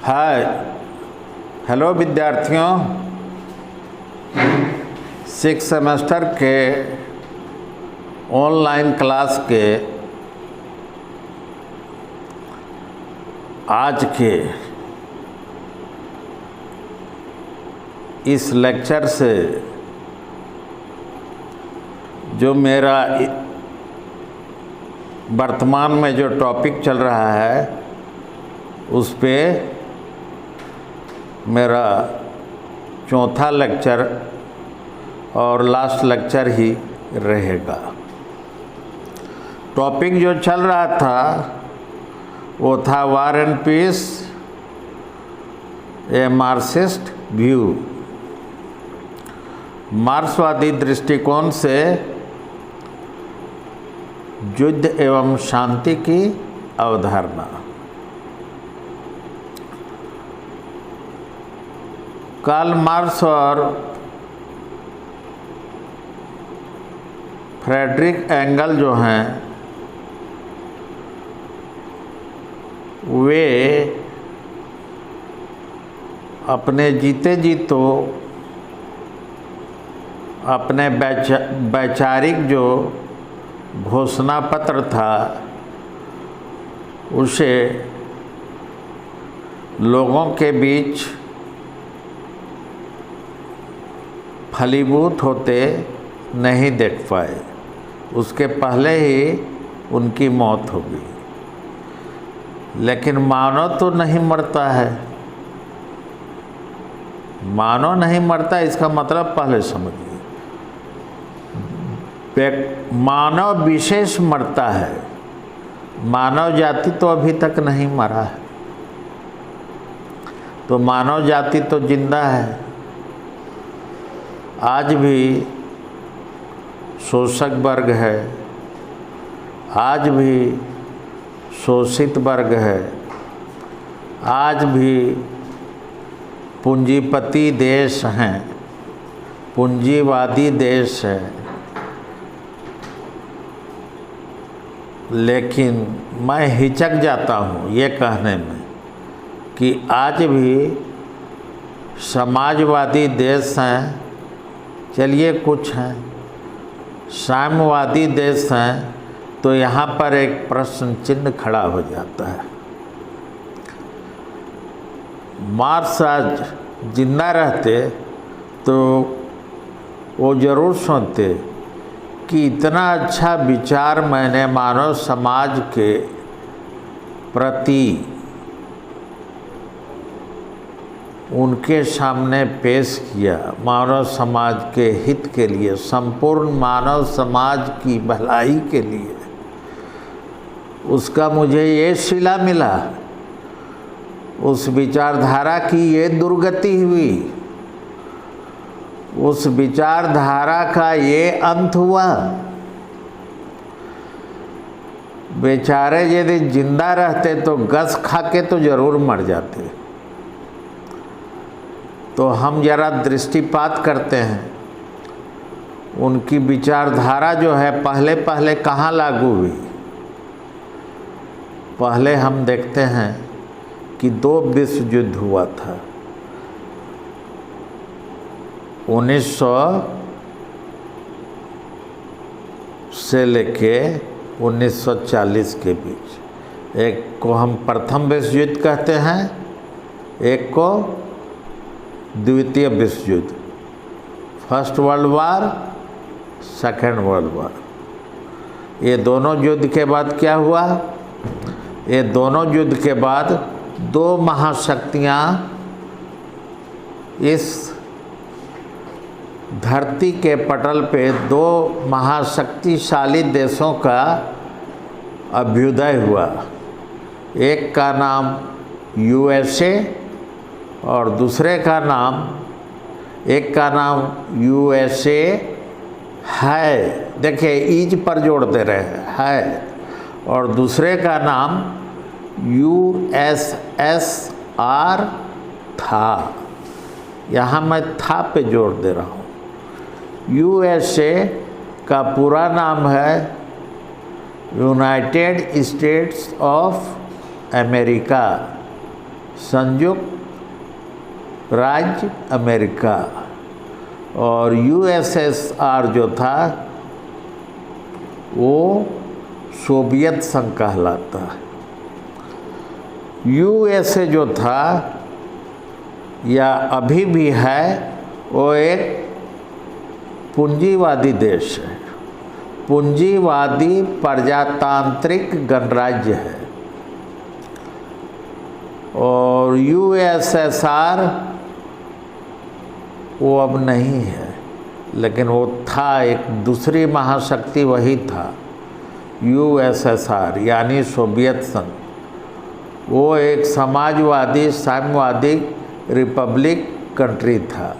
Hi hello विद्यार्थियों, 6 semester के online class के आज के इस लेक्चर से जो मेरा वर्तमान में जो टॉपिक चल रहा है उस पे मेरा चौथा लेक्चर और लास्ट लेक्चर ही रहेगा। टॉपिक जो चल रहा था वो था war and peace, a Marxist view. मार्क्सवादी दृष्टिकोण से युद्ध एवं शांति की अवधारणा। कार्ल मार्क्स और फ्रेडरिक एंगल जो हैं वे अपने जीते जी तो अपने वैचारिक जो घोषणा पत्र था उसे लोगों के बीच फलीभूत होते नहीं देख पाए। उसके पहले ही उनकी मौत हो गई। लेकिन मानव तो नहीं मरता है। मानव नहीं मरता इसका मतलब पहले समझिए। मानव विशेष मरता है, मानव जाति तो अभी तक नहीं मरा है। तो मानव जाति तो जिंदा है। आज भी शोषक वर्ग है, आज भी शोषित वर्ग है, आज भी पूंजीपति देश हैं, पूंजीवादी देश है। लेकिन मैं हिचक जाता हूँ ये कहने में कि आज भी समाजवादी देश हैं, चलिए कुछ हैं, साम्यवादी देश हैं, तो यहाँ पर एक प्रश्न चिन्ह खड़ा हो जाता है। मार्क्स आज जिंदा रहते तो वो ज़रूर सोचते कि इतना अच्छा विचार मैंने मानव समाज के प्रति उनके सामने पेश किया, मानव समाज के हित के लिए, संपूर्ण मानव समाज की भलाई के लिए। उसका मुझे ये सिला मिला, उस विचारधारा की ये दुर्गति हुई, उस विचारधारा का ये अंत हुआ। बेचारे यदि जिंदा रहते तो गस खा के तो जरूर मर जाते। तो हम जरा दृष्टिपात करते हैं, उनकी विचारधारा जो है पहले पहले कहाँ लागू हुई। पहले हम देखते हैं कि 2 विश्व युद्ध हुआ था 1900 से लेके 1940 के बीच। एक को हम प्रथम विश्व युद्ध कहते हैं, एक को द्वितीय विश्व युद्ध, first world war, second world war. ये दोनों युद्ध के बाद क्या हुआ? ये दोनों युद्ध के बाद 2 महाशक्तियाँ इस धरती के पटल पे 2 महाशक्तिशाली देशों का अभ्युदय हुआ। एक का नाम USA और दूसरे का नाम, एक का नाम USA है, देखिए ईज पर जोड़ दे रहे है, और दूसरे का नाम USSR था। यहाँ मैं था पे जोड़ दे रहा हूँ। USA का पूरा नाम है यूनाइटेड स्टेट्स ऑफ अमेरिका, संयुक्त राज्य अमेरिका, और यूएसएसआर जो था वो सोवियत संघ कहलाता है। यूएसए जो था या अभी भी है वो एक पूंजीवादी देश है, पूंजीवादी प्रजातांत्रिक गणराज्य है। और यूएसएसआर वो अब नहीं है, लेकिन वो था, एक दूसरी महाशक्ति वही था। यूएसएसआर यानी सोवियत संघ, वो एक समाजवादी साम्यवादी रिपब्लिक कंट्री था।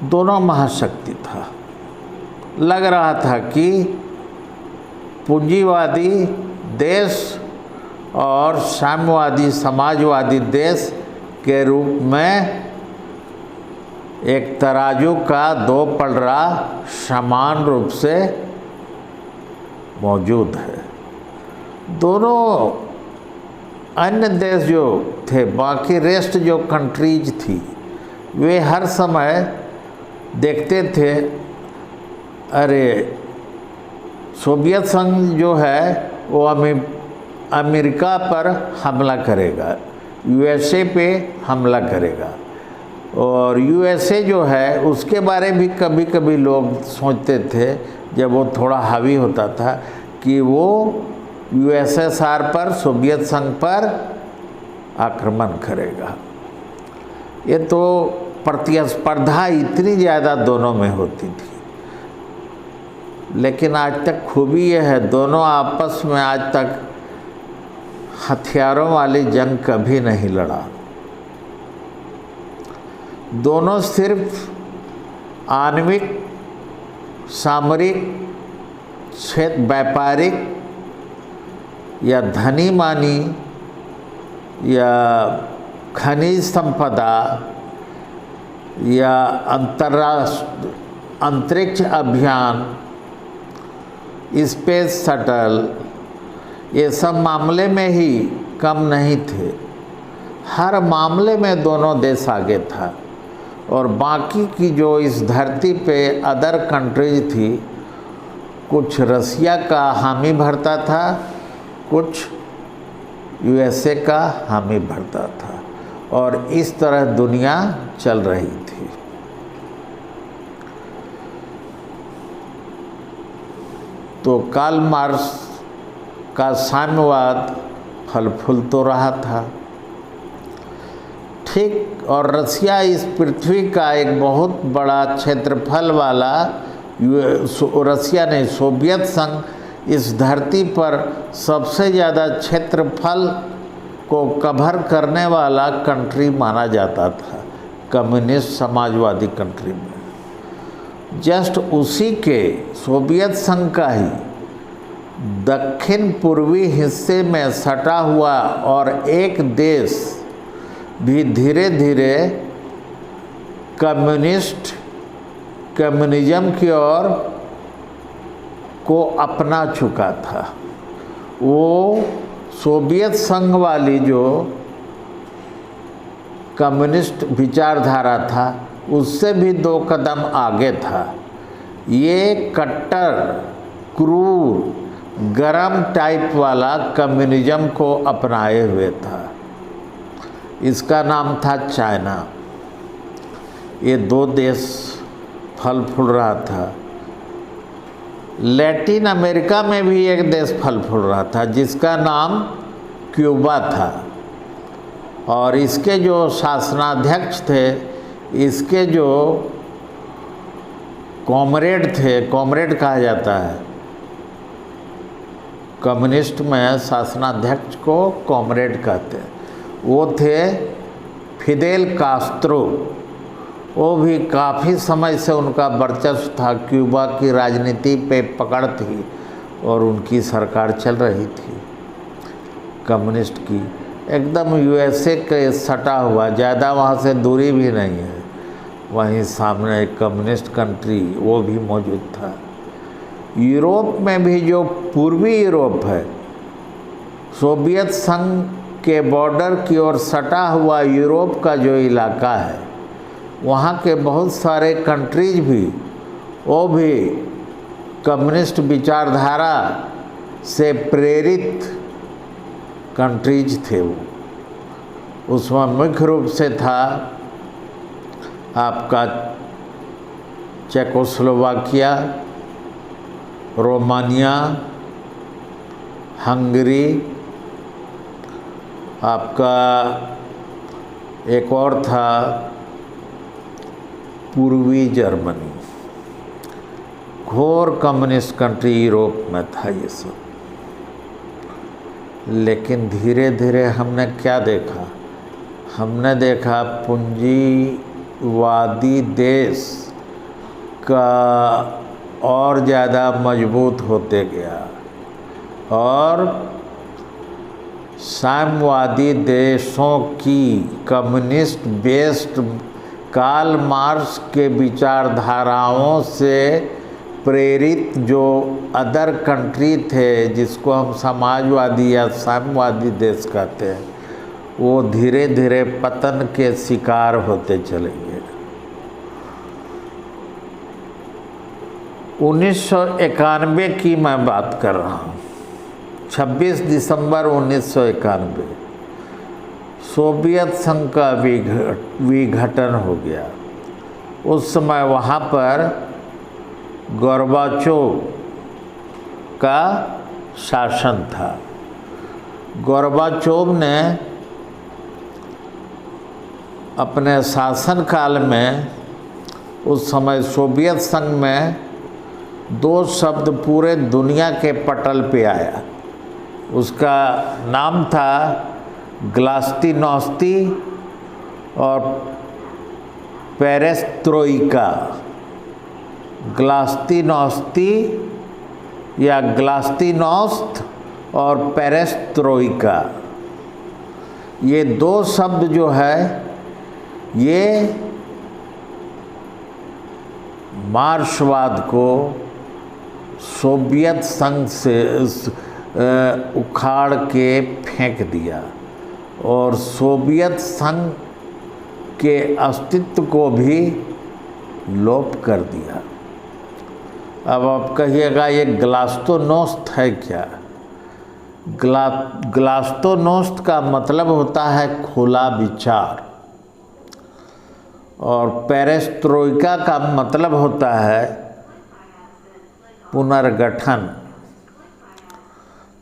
दोनों महाशक्ति था। लग रहा था कि पूंजीवादी देश और साम्यवादी समाजवादी देश के रूप में एक तराजू का दो पलड़ा समान रूप से मौजूद है। दोनों अन्य देश जो थे, बाकी रेस्ट जो कंट्रीज थी, वे हर समय देखते थे अरे सोवियत संघ जो है वो अमेरिका पर हमला करेगा, यूएसए पे हमला करेगा, और यूएसए जो है उसके बारे भी कभी कभी लोग सोचते थे जब वो थोड़ा हावी होता था कि वो यूएसएसआर पर, सोवियत संघ पर आक्रमण करेगा। ये तो प्रतिस्पर्धा इतनी ज़्यादा दोनों में होती थी, लेकिन आज तक खूबी यह है दोनों आपस में आज तक हथियारों वाली जंग कभी नहीं लड़ा। दोनों सिर्फ आणविक, सामरिक, क्षेत्र व्यापारिक या धनी मानी या खनिज संपदा या अंतर्राष्ट्रीय अंतरिक्ष अभियान, स्पेस शटल, ये सब मामले में ही कम नहीं थे। हर मामले में दोनों देश आगे था, और बाकी की जो इस धरती पे अदर कंट्रीज थी, कुछ रसिया का हामी भरता था, कुछ यूएसए का हामी भरता था, और इस तरह दुनिया चल रही थी। तो कार्ल मार्क्स का साम्यवाद फल फूल तो रहा था, ठीक, और रसिया इस पृथ्वी का एक बहुत बड़ा क्षेत्रफल वाला, रसिया नहीं सोवियत संघ इस धरती पर सबसे ज़्यादा क्षेत्रफल को कवर करने वाला कंट्री माना जाता था कम्युनिस्ट समाजवादी कंट्री में। जस्ट उसी के सोवियत संघ का ही दक्षिण पूर्वी हिस्से में सटा हुआ और एक देश भी धीरे धीरे कम्युनिज्म की ओर को अपना चुका था। वो सोवियत संघ वाली जो कम्युनिस्ट विचारधारा था उससे भी दो कदम आगे था। ये कट्टर, क्रूर, गरम टाइप वाला कम्युनिज्म को अपनाए हुए था। इसका नाम था चाइना। ये दो देश फल फूल रहा था। लैटिन अमेरिका में भी एक देश फल फूल रहा था जिसका नाम क्यूबा था, और इसके जो शासनाध्यक्ष थे, इसके जो कॉमरेड थे, कॉमरेड कहा जाता है, कम्युनिस्ट में शासनाध्यक्ष को कॉमरेड कहते हैं, वो थे फिदेल कास्त्रो। वो भी काफ़ी समय से उनका वर्चस्व था, क्यूबा की राजनीति पे पकड़ थी और उनकी सरकार चल रही थी कम्युनिस्ट की, एकदम यूएसए के सटा हुआ, ज़्यादा वहाँ से दूरी भी नहीं है। वहीं सामने एक कम्युनिस्ट कंट्री वो भी मौजूद था। यूरोप में भी जो पूर्वी यूरोप है, सोवियत संघ के बॉर्डर की ओर सटा हुआ यूरोप का जो इलाका है, वहाँ के बहुत सारे कंट्रीज भी, वो भी कम्युनिस्ट विचारधारा से प्रेरित कंट्रीज थे। वो उसमें मुख्य रूप से था आपका चेकोस्लोवाकिया, रोमानिया, हंगरी, आपका एक और था पूर्वी जर्मनी। घोर कम्युनिस्ट कंट्री यूरोप में था ये सब। लेकिन धीरे धीरे हमने क्या देखा? हमने देखा पूंजीवादी देश का और ज़्यादा मजबूत होते गया और साम्यवादी देशों की कम्युनिस्ट बेस्ड कार्ल मार्क्स के विचारधाराओं से प्रेरित जो अदर कंट्री थे, जिसको हम समाजवादी या साम्यवादी देश कहते हैं, वो धीरे धीरे पतन के शिकार होते चले गए। 1991 की मैं बात कर रहा हूँ। 26 दिसंबर 1991 सोवियत संघ का विघटन हो गया। उस समय वहाँ पर गोर्बाचोव का शासन था। गोर्बाचोव ने अपने शासनकाल में उस समय सोवियत संघ में दो शब्द पूरे दुनिया के पटल पे आया। उसका नाम था ग्लास्तीनोस्ती और पेरेस्ट्रोइका। ग्लास्तीनोस्ती या ग्लास्तीनोस्त और पेरेस्ट्रोइका, ये दो शब्द जो है ये मार्क्सवाद को सोवियत संघ से उखाड़ के फेंक दिया और सोवियत संघ के अस्तित्व को भी लोप कर दिया। अब आप कहिएगा ये ग्लास्तीनोस्त है क्या? ग्लास्तीनोस्त का मतलब होता है खुला विचार और पेरेस्ट्रोइका का मतलब होता है पुनर्गठन।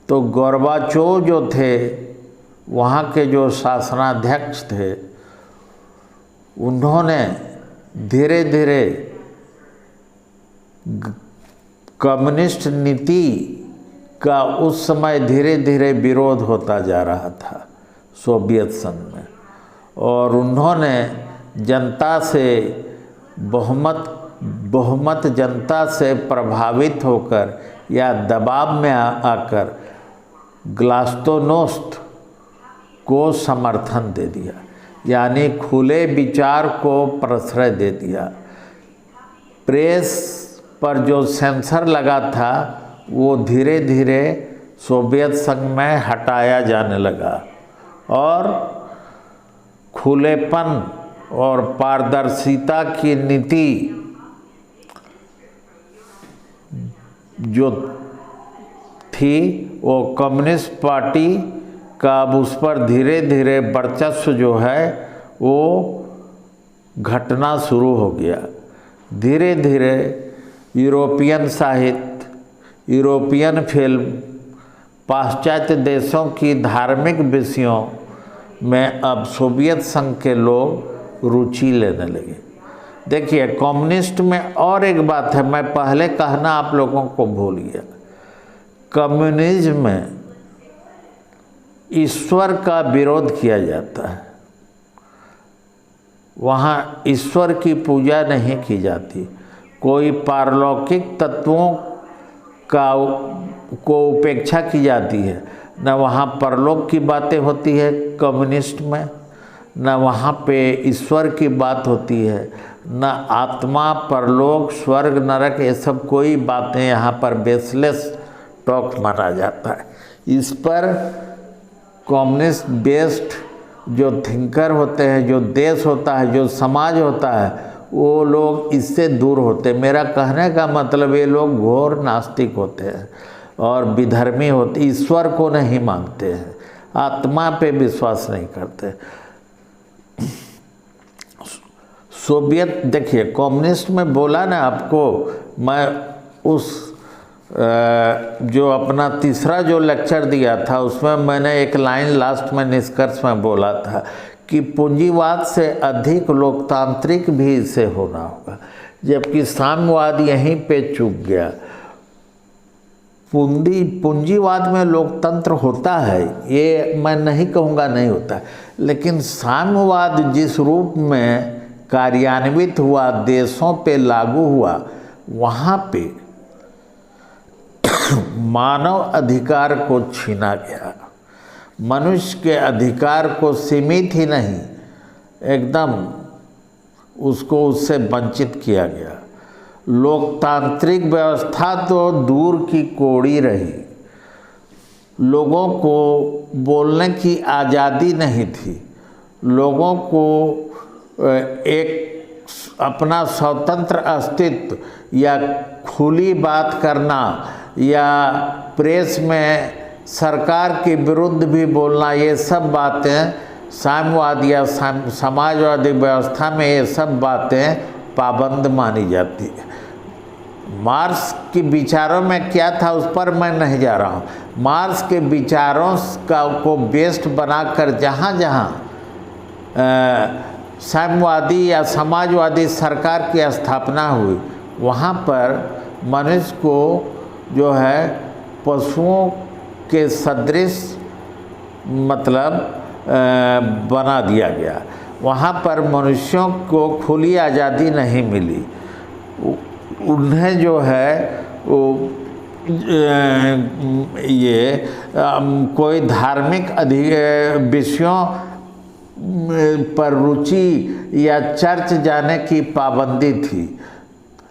तो गोर्बाचोव जो थे, वहाँ के जो शासनाध्यक्ष थे, उन्होंने धीरे धीरे कम्युनिस्ट नीति का उस समय धीरे धीरे विरोध होता जा रहा था सोवियत संघ में, और उन्होंने जनता से बहुमत जनता से प्रभावित होकर या दबाव में आकर ग्लास्तीनोस्त को समर्थन दे दिया, यानी खुले विचार को प्रश्रय दे दिया। प्रेस पर जो सेंसर लगा था वो धीरे धीरे सोवियत संघ में हटाया जाने लगा और खुलेपन और पारदर्शिता की नीति जो थी वो कम्युनिस्ट पार्टी का अब उस पर धीरे धीरे वर्चस्व जो है वो घटना शुरू हो गया। धीरे धीरे यूरोपियन साहित्य, यूरोपियन फिल्म, पाश्चात्य देशों की धार्मिक विषयों में अब सोवियत संघ के लोग रुचि लेने लगे। देखिए, कम्युनिस्ट में और एक बात है, मैं पहले कहना आप लोगों को भूल गया। कम्युनिज्म में ईश्वर का विरोध किया जाता है, वहाँ ईश्वर की पूजा नहीं की जाती। कोई पारलौकिक तत्वों को उपेक्षा की जाती है, न वहाँ परलोक की बातें होती है कम्युनिस्ट में, न वहाँ पे ईश्वर की बात होती है, न आत्मा, परलोक, स्वर्ग, नरक, ये सब कोई बातें यहाँ पर बेसलेस टॉक माना जाता है। इस पर कम्युनिस्ट बेस्ड जो थिंकर होते हैं, जो देश होता है, जो समाज होता है, वो लोग इससे दूर होते। मेरा कहने का मतलब ये लोग घोर नास्तिक होते हैं और विधर्मी होते, ईश्वर को नहीं मानते हैं, आत्मा पे विश्वास नहीं करते। सोवियत, देखिए कम्युनिस्ट में बोला ना आपको, मैं उस जो अपना तीसरा जो लेक्चर दिया था उसमें मैंने एक लाइन लास्ट में निष्कर्ष में बोला था कि पूंजीवाद से अधिक लोकतांत्रिक भी इसे होना होगा, जबकि साम्यवाद यहीं पे चूक गया। पूंजीवाद में लोकतंत्र होता है, ये मैं नहीं कहूँगा नहीं होता है, लेकिन साम्यवाद जिस रूप में कार्यान्वित हुआ, देशों पे लागू हुआ, वहाँ पे मानव अधिकार को छीना गया। मनुष्य के अधिकार को सीमित ही नहीं, एकदम उसको उससे वंचित किया गया। लोकतांत्रिक व्यवस्था तो दूर की कौड़ी रही, लोगों को बोलने की आज़ादी नहीं थी, लोगों को एक अपना स्वतंत्र अस्तित्व या खुली बात करना या प्रेस में सरकार के विरुद्ध भी बोलना, ये सब बातें साम्यवाद या समाजवादी व्यवस्था में ये सब बातें पाबंद मानी जाती है। मार्क्स के विचारों में क्या था उस पर मैं नहीं जा रहा हूँ। मार्क्स के विचारों को बेस्ड बनाकर जहाँ जहाँ साम्यवादी या समाजवादी सरकार की स्थापना हुई, वहाँ पर मनुष्य को जो है पशुओं के सदृश मतलब बना दिया गया। वहाँ पर मनुष्यों को खुली आज़ादी नहीं मिली, उन्हें जो है वो ये कोई धार्मिक विषयों पर रुचि या चर्च जाने की पाबंदी थी।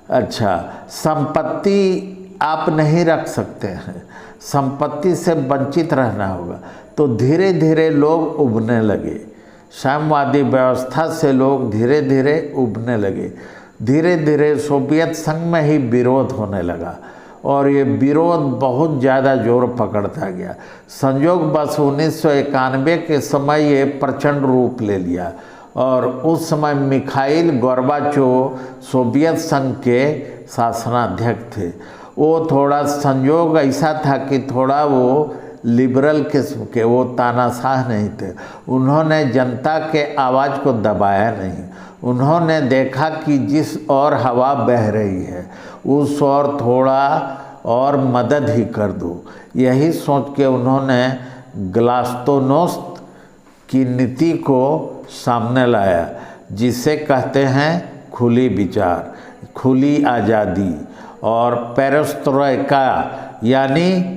अच्छा, संपत्ति आप नहीं रख सकते हैं, संपत्ति से वंचित रहना होगा। तो धीरे धीरे लोग उबने लगे, साम्यवादी व्यवस्था से लोग धीरे धीरे उबने लगे। धीरे धीरे सोवियत संघ में ही विरोध होने लगा और ये विरोध बहुत ज़्यादा जोर पकड़ता गया। संयोगवश 1991 के समय ये प्रचंड रूप ले लिया और उस समय मिखाइल गोर्बाचोव सोवियत संघ के शासनाध्यक्ष थे। वो थोड़ा संयोग ऐसा था कि थोड़ा वो लिबरल किस्म के, वो तानाशाह नहीं थे। उन्होंने जनता के आवाज़ को दबाया नहीं, उन्होंने देखा कि जिस और हवा बह रही है उस और थोड़ा और मदद ही कर दो। यही सोच के उन्होंने ग्लास्तोनोस्त की नीति को सामने लाया, जिसे कहते हैं खुली विचार, खुली आज़ादी और पेरेस्ट्रोइका, यानी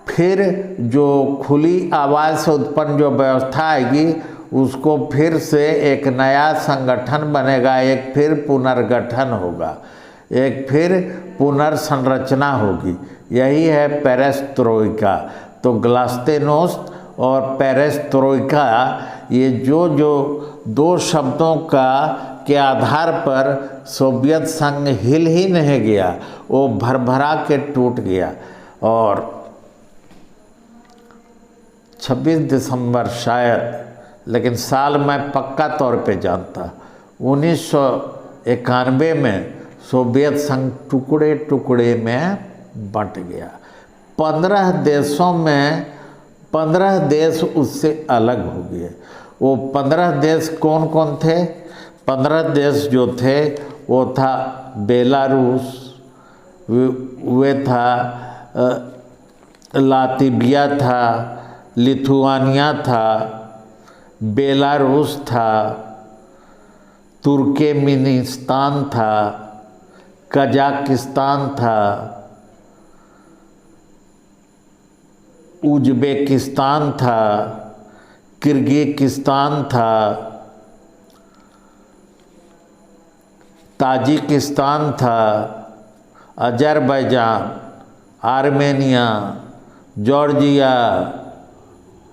फिर जो खुली आवाज़ से उत्पन्न जो व्यवस्था आएगी उसको फिर से एक नया संगठन बनेगा, एक फिर पुनर्गठन होगा, एक फिर पुनर्संरचना होगी। यही है पेरेस्ट्रोइका। तो ग्लास्तेनोस्त और पेरेस्ट्रोइका, ये जो दो शब्दों के आधार पर सोवियत संघ हिल ही नहीं गया, वो भरभरा के टूट गया। और 26 दिसंबर शायद, लेकिन साल मैं पक्का तौर पे जानता, 1991 में सोवियत संघ टुकड़े टुकड़े में बंट गया। 15 देशों में 15 देश उससे अलग हो गए। वो 15 देश कौन कौन थे? 15 देश जो थे वो था बेलारूस, वे था लातविया था, लिथुआनिया था, बेलारूस था, तुर्कमेनिस्तान था, कजाकिस्तान था, उज़्बेकिस्तान था, किर्गिस्तान था, ताजिकिस्तान था, अजरबैजान, आर्मेनिया, जॉर्जिया,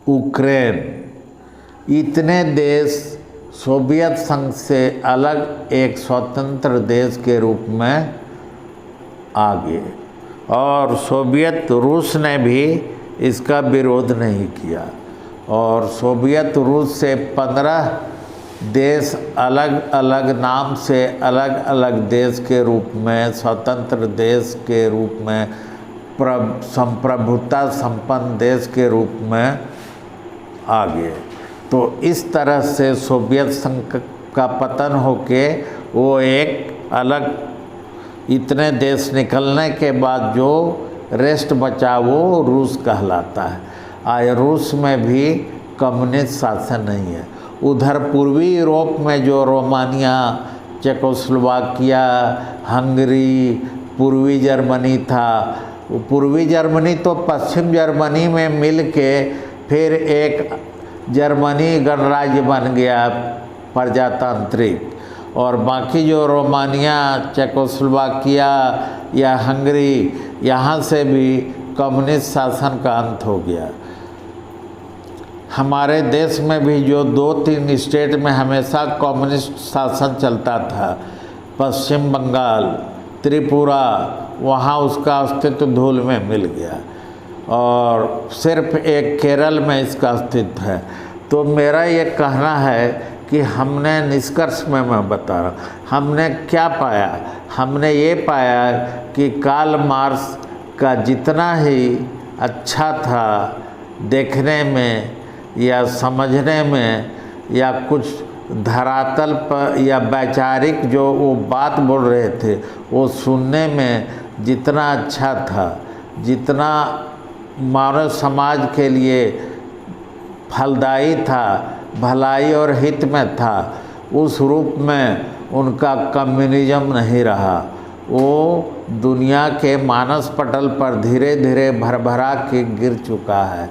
यूक्रेन, इतने देश सोवियत संघ से अलग एक स्वतंत्र देश के रूप में आ गए और सोवियत रूस ने भी इसका विरोध नहीं किया और सोवियत रूस से 15 देश अलग अलग नाम से अलग अलग देश के रूप में, स्वतंत्र देश के रूप में, संप्रभुता संपन्न देश के रूप में आ गए। तो इस तरह से सोवियत संघ का पतन होके वो एक अलग, इतने देश निकलने के बाद जो रेस्ट बचा वो रूस कहलाता है। आज रूस में भी कम्युनिस्ट शासन नहीं है। उधर पूर्वी यूरोप में जो रोमानिया, चेकोस्लोवाकिया, हंगरी, पूर्वी जर्मनी था, पूर्वी जर्मनी तो पश्चिम जर्मनी में मिल के फिर एक जर्मनी गणराज्य बन गया प्रजातांत्रिक, और बाकी जो रोमानिया, चेकोस्लोवाकिया या हंगरी, यहाँ से भी कम्युनिस्ट शासन का अंत हो गया। हमारे देश में भी जो 2-3 स्टेट में हमेशा कम्युनिस्ट शासन चलता था, पश्चिम बंगाल, त्रिपुरा, वहाँ उसका अस्तित्व धूल में मिल गया और सिर्फ एक केरल में इसका अस्तित्व है। तो मेरा ये कहना है कि हमने निष्कर्ष में मैं बता रहा हूँ, हमने क्या पाया? हमने ये पाया कि कार्ल मार्क्स का जितना ही अच्छा था देखने में या समझने में या कुछ धरातल पर या वैचारिक जो वो बात बोल रहे थे वो सुनने में जितना अच्छा था, जितना मानव समाज के लिए फलदायी था, भलाई और हित में था, उस रूप में उनका कम्युनिज्म नहीं रहा। वो दुनिया के मानस पटल पर धीरे धीरे भरभरा के गिर चुका है।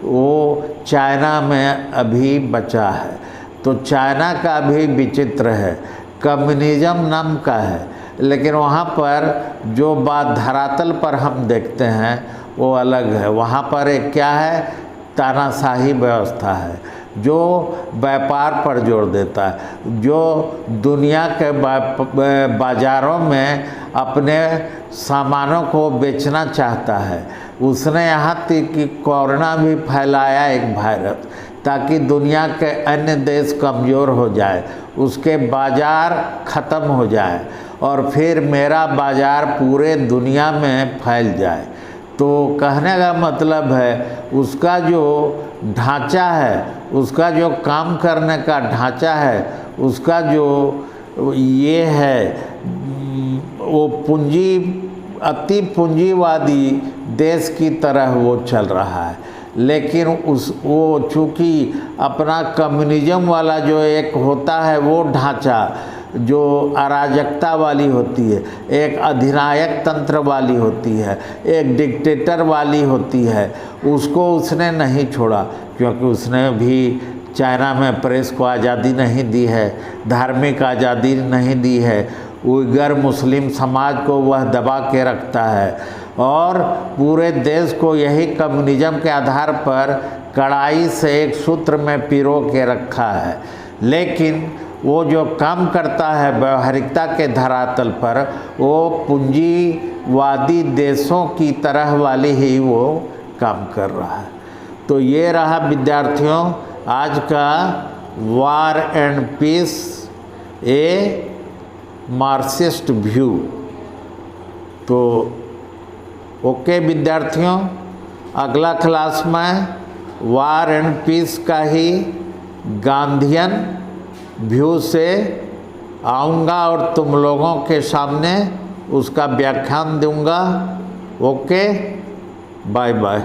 वो चाइना में अभी बचा है। तो चाइना का भी विचित्र है, कम्युनिज्म नाम का है, लेकिन वहाँ पर जो बात धरातल पर हम देखते हैं वो अलग है। वहाँ पर एक क्या है, तानाशाही व्यवस्था है जो व्यापार पर जोर देता है, जो दुनिया के बाज़ारों में अपने सामानों को बेचना चाहता है। उसने यहाँ तक कि कोरोना भी फैलाया, एक वायरस, ताकि दुनिया के अन्य देश कमज़ोर हो जाए, उसके बाज़ार ख़त्म हो जाए और फिर मेरा बाज़ार पूरे दुनिया में फैल जाए। तो कहने का मतलब है उसका जो ढांचा है, उसका जो काम करने का ढांचा है, उसका जो ये है वो अति पूंजीवादी देश की तरह वो चल रहा है। लेकिन वो चूँकि अपना कम्युनिज्म वाला जो एक होता है वो ढांचा जो अराजकता वाली होती है, एक अधिनायक तंत्र वाली होती है, एक डिक्टेटर वाली होती है, उसको उसने नहीं छोड़ा, क्योंकि उसने भी चाइना में प्रेस को आज़ादी नहीं दी है, धार्मिक आज़ादी नहीं दी है, उइगर मुस्लिम समाज को वह दबा के रखता है और पूरे देश को यही कम्युनिज्म के आधार पर कड़ाई से एक सूत्र में पिरो के रखा है। लेकिन वो जो काम करता है व्यवहारिकता के धरातल पर, वो पूंजीवादी देशों की तरह वाली ही वो काम कर रहा है। तो ये रहा विद्यार्थियों आज का war and peace a Marxist view. तो ओके विद्यार्थियों, अगला क्लास में वार एंड पीस का ही गांधीयन व्यू से आऊँगा और तुम लोगों के सामने उसका व्याख्यान दूंगा। Okay, bye bye.